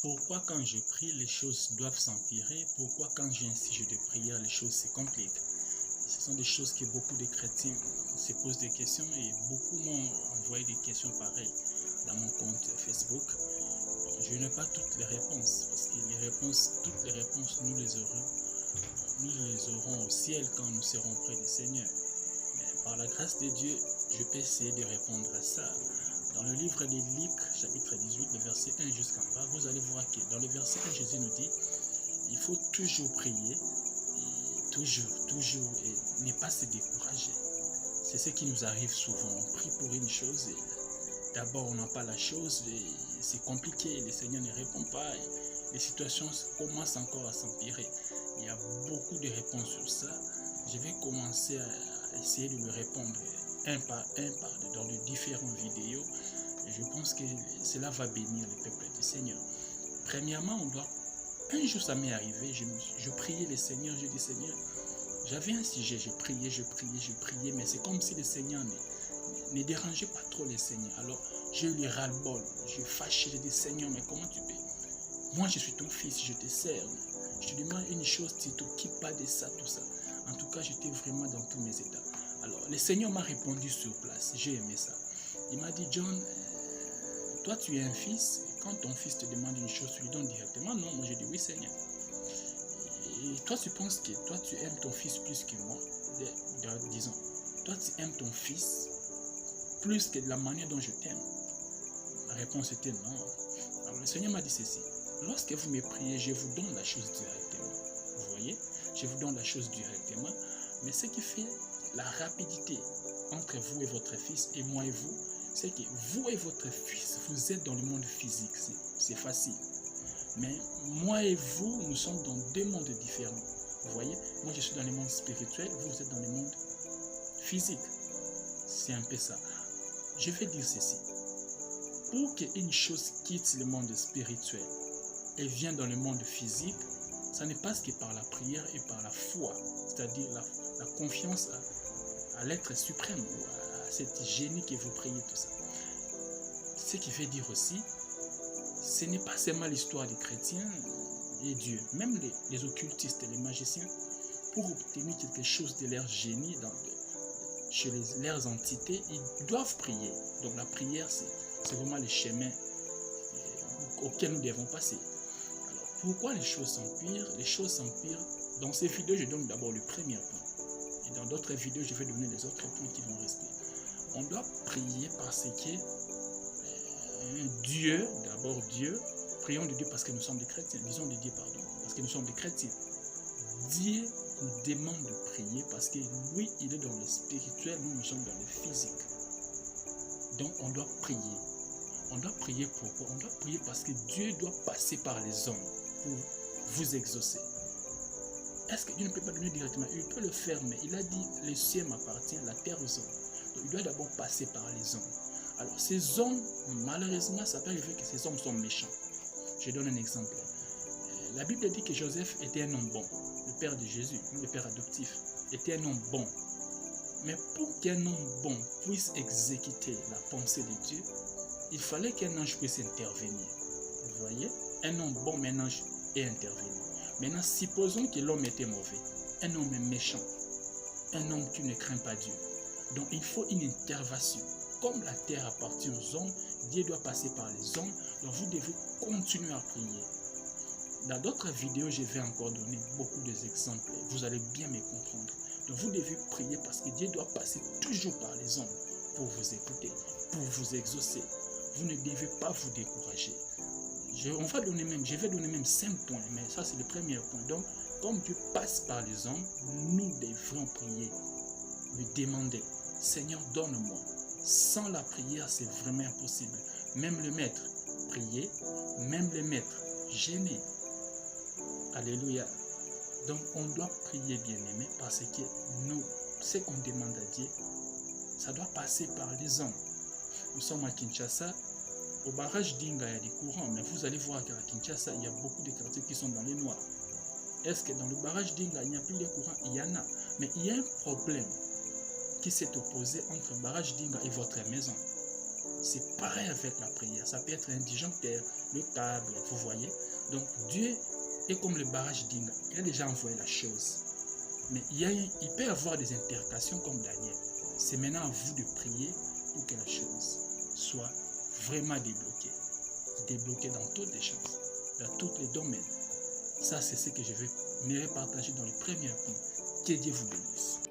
Pourquoi quand je prie, les choses doivent s'empirer? Pourquoi quand j'ai un sujet de prière, les choses se compliquent? Ce sont des choses que beaucoup de chrétiens se posent des questions et beaucoup m'ont envoyé des questions pareilles dans mon compte Facebook. Bon, je n'ai pas toutes les réponses parce que toutes les réponses, nous les aurons au ciel quand nous serons près du Seigneur. Mais par la grâce de Dieu, je peux essayer de répondre à ça. Dans le livre de Luc, chapitre 18, le verset 1 jusqu'en bas, vous allez voir que dans le verset 1, Jésus nous dit, il faut toujours prier, et toujours, et ne pas se décourager. C'est ce qui nous arrive souvent. On prie pour une chose, et d'abord on n'a pas la chose, et c'est compliqué, le Seigneur ne répond pas, et les situations commencent encore à s'empirer. Il y a beaucoup de réponses sur ça. Je vais commencer à essayer de le répondre un par un dans les différentes vidéos. Et je pense que cela va bénir le peuple du Seigneur. Premièrement, un jour ça m'est arrivé, je priais le Seigneur, je dis Seigneur, j'avais un sujet, je priais, mais c'est comme si le Seigneur ne dérangeait pas trop le Seigneur. Alors, j'ai eu le ras-le-bol, je fâché, je dis Seigneur, mais comment tu peux? Moi, je suis ton fils, je te sers. Je te demande une chose, tu ne t'occupes pas de ça, tout ça. En tout cas, j'étais vraiment dans tous mes états. Alors, le Seigneur m'a répondu sur place. J'ai aimé ça. Il m'a dit, John, toi, tu es un fils. Quand ton fils te demande une chose, tu lui donnes directement. Non, moi, j'ai dit oui, Seigneur. Et toi, tu penses que toi, tu aimes ton fils plus que moi. Disons, toi, tu aimes ton fils plus que de la manière dont je t'aime. La réponse était non. Alors, le Seigneur m'a dit ceci. Lorsque vous me priez, je vous donne la chose directement. Vous voyez? Je vous donne la chose directement. Mais ce qui fait la rapidité entre vous et votre fils et moi et vous, c'est que vous et votre fils, vous êtes dans le monde physique. C'est facile. Mais moi et vous, nous sommes dans deux mondes différents. Vous voyez? Moi, je suis dans le monde spirituel, vous êtes dans le monde physique. C'est un peu ça. Je vais dire ceci. Pour qu'une chose quitte le monde spirituel et vienne dans le monde physique, ça ne passe que par la prière et par la foi, c'est-à-dire la confiance à l'être suprême, ou à cette génie que vous priez, tout ça. Ce qui veut dire aussi, ce n'est pas seulement l'histoire des chrétiens et Dieu, même les occultistes et les magiciens, pour obtenir quelque chose de leur génie chez leurs entités, ils doivent prier. Donc la prière, c'est vraiment le chemin auquel nous devons passer. Alors, pourquoi les choses s'empirent? Les choses s'empirent. Dans ces vidéos, je donne d'abord le premier point. Et dans d'autres vidéos, je vais donner les autres points qui vont rester. On doit prier parce que Dieu, d'abord Dieu, prions de Dieu parce que nous sommes des chrétiens. Disons de Dieu, pardon, parce que nous sommes des chrétiens. Dieu nous demande de prier parce que lui, il est dans le spirituel, nous sommes dans le physique. Donc, on doit prier. On doit prier pourquoi? On doit prier parce que Dieu doit passer par les hommes pour vous exaucer. Est-ce que Dieu ne peut pas donner directement? Il peut le faire, mais il a dit, le ciel m'appartient, la terre aux hommes. Donc, il doit d'abord passer par les hommes. Alors, ces hommes, malheureusement, ça peut arriver que ces hommes sont méchants. Je donne un exemple. La Bible dit que Joseph était un homme bon. Le père de Jésus, le père adoptif, était un homme bon. Mais pour qu'un homme bon puisse exécuter la pensée de Dieu, il fallait qu'un ange puisse intervenir. Vous voyez? Un homme bon, mais un ange est intervenu. Maintenant, supposons que l'homme était mauvais. Un homme est méchant. Un homme qui ne craint pas Dieu. Donc, il faut une intervention. Comme la terre appartient aux hommes, Dieu doit passer par les hommes. Donc, vous devez continuer à prier. Dans d'autres vidéos, je vais encore donner beaucoup d'exemples. Vous allez bien me comprendre. Donc, vous devez prier parce que Dieu doit passer toujours par les hommes pour vous écouter, pour vous exaucer. Vous ne devez pas vous décourager. Je vais donner même 5 points, mais ça c'est le premier point. Donc, comme Dieu passe par les hommes, nous devrons prier, lui demander, Seigneur, donne-moi. Sans la prière, c'est vraiment impossible. Même le maître, prier, même le maître, gêner. Alléluia. Donc, on doit prier, bien-aimé, parce que nous, ce qu'on demande à Dieu, ça doit passer par les hommes. Nous sommes à Kinshasa. Au barrage d'Inga, il y a des courants, mais vous allez voir qu'à Kinshasa, il y a beaucoup de quartiers qui sont dans les noirs. Est-ce que dans le barrage d'Inga, il n'y a plus de courants? Il y en a. Mais il y a un problème qui s'est opposé entre le barrage d'Inga et votre maison. C'est pareil avec la prière. Ça peut être un disjoncteur, le câble, vous voyez. Donc Dieu est comme le barrage d'Inga. Il a déjà envoyé la chose. Mais il peut y avoir des interrogations comme Daniel. C'est maintenant à vous de prier pour que la chose soit vraiment débloquée. Débloquée dans toutes les choses, dans tous les domaines. Ça, c'est ce que je vais me partager dans le premier point. Que Dieu vous bénisse.